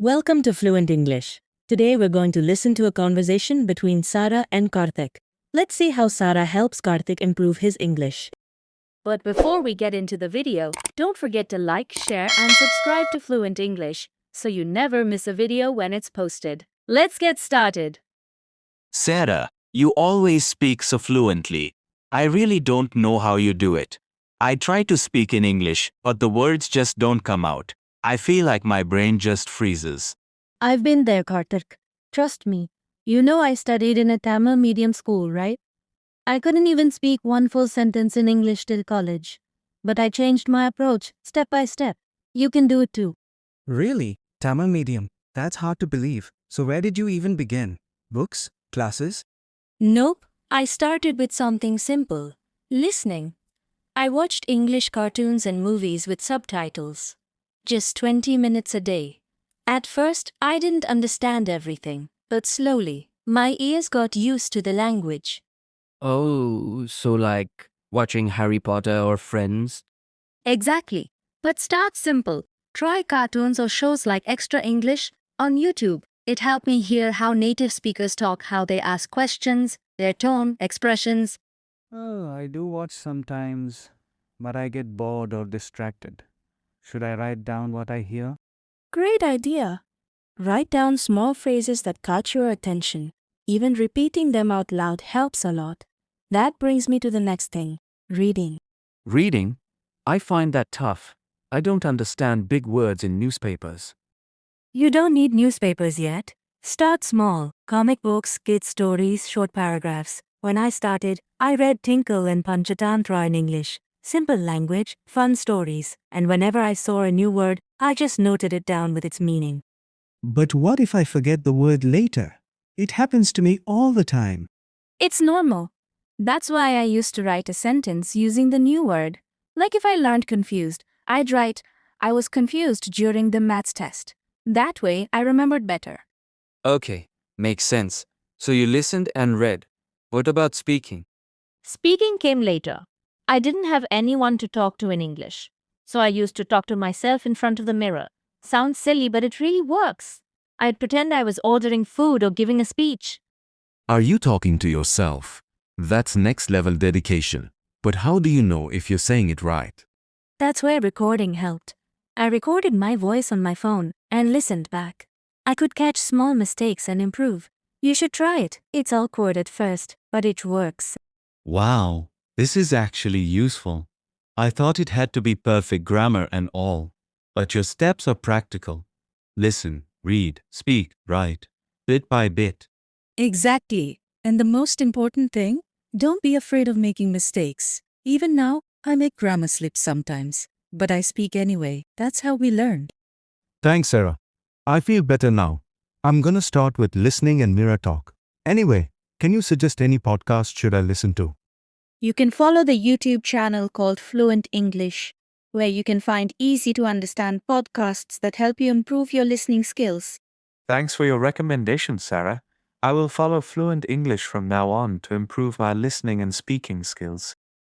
Welcome to Fluent English. Today we're going to listen to a conversation between Sarah and Karthik. Let's see how Sarah helps Karthik improve his English. But before we get into the video, don't forget to like, share, and subscribe to Fluent English so you never miss a video when it's posted. Let's get started. Sarah, you always speak so fluently. I really don't know how you do it. I try to speak in English, but the words just don't come out. I feel like my brain just freezes. I've been there, Karthik. Trust me. You know I studied in a Tamil medium school, right? I couldn't even speak one full sentence in English till college. But I changed my approach, step by step. You can do it too. Really? Tamil medium? That's hard to believe. So where did you even begin? Books? Classes? Nope. I started with something simple. Listening. I watched English cartoons and movies with subtitles. Just 20 minutes a day. At first, I didn't understand everything, but slowly, my ears got used to the language. Oh, so like watching Harry Potter or Friends? Exactly. But start simple. Try cartoons or shows like Extra English on YouTube. It helped me hear how native speakers talk, how they ask questions, their tone, expressions. Oh, I do watch sometimes, but I get bored or distracted. Should I write down what I hear? Great idea. Write down small phrases that catch your attention. Even repeating them out loud helps a lot. That brings me to the next thing, reading. Reading? I find that tough. I don't understand big words in newspapers. You don't need newspapers yet. Start small. Comic books, kids' stories, short paragraphs. When I started, I read Tinkle and Panchatantra in English. Simple language, fun stories, and whenever I saw a new word, I just noted it down with its meaning. But what if I forget the word later? It happens to me all the time. It's normal. That's why I used to write a sentence using the new word. Like if I learned confused, I'd write, I was confused during the maths test. That way, I remembered better. Okay, makes sense. So you listened and read. What about speaking? Speaking came later. I didn't have anyone to talk to in English. So I used to talk to myself in front of the mirror. Sounds silly, but it really works. I'd pretend I was ordering food or giving a speech. Are you talking to yourself? That's next level dedication. But how do you know if you're saying it right? That's where recording helped. I recorded my voice on my phone and listened back. I could catch small mistakes and improve. You should try it. It's awkward at first, but it works. Wow, this is actually useful. I thought it had to be perfect grammar and all. But your steps are practical. Listen, read, speak, write, bit by bit. Exactly. And the most important thing, don't be afraid of making mistakes. Even now, I make grammar slips sometimes. But I speak anyway. That's how we learn. Thanks, Sarah. I feel better now. I'm gonna start with listening and mirror talk. Anyway, can you suggest any podcast should I listen to? You can follow the YouTube channel called Fluent English, where you can find easy to understand podcasts that help you improve your listening skills. Thanks for your recommendation, Sarah. I will follow Fluent English from now on to improve my listening and speaking skills.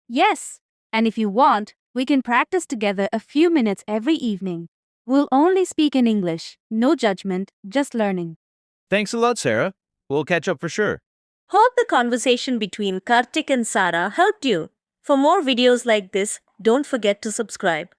Yes, and if you want, we can practice together a few minutes every evening. We'll only speak in English, no judgment, just learning. Thanks a lot, Sarah. We'll catch up for sure. Hope the conversation between Karthik and Sarah helped you. For more videos like this, don't forget to subscribe.